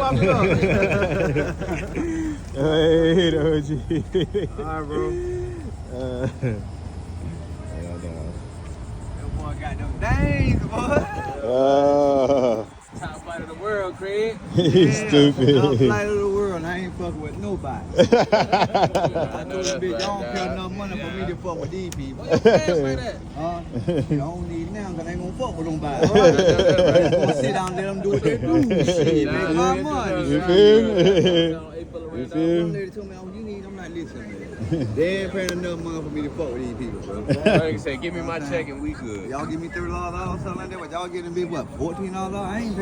Pop it up. Hey, the OG. Alright, bro. That boy got them days, boy. Top flight of the world, Craig. He's stupid. Top flight of the world. I ain't fucking with nobody. I told this bitch, y'all don't pay enough money for me to fuck with these people. Why you fast like that? Huh? I don't need now because I ain't gonna fuck with nobody. I'm gonna sit down and let them do what they do. Shit, make my money. You feel me? You Some lady told me, oh, you need, I'm not listening to that. They ain't paying enough money for me to fuck with these people, bro. Like I said, give me my check and we good. Y'all give me $30 or something like that, but y'all getting me what, $14? I ain't paying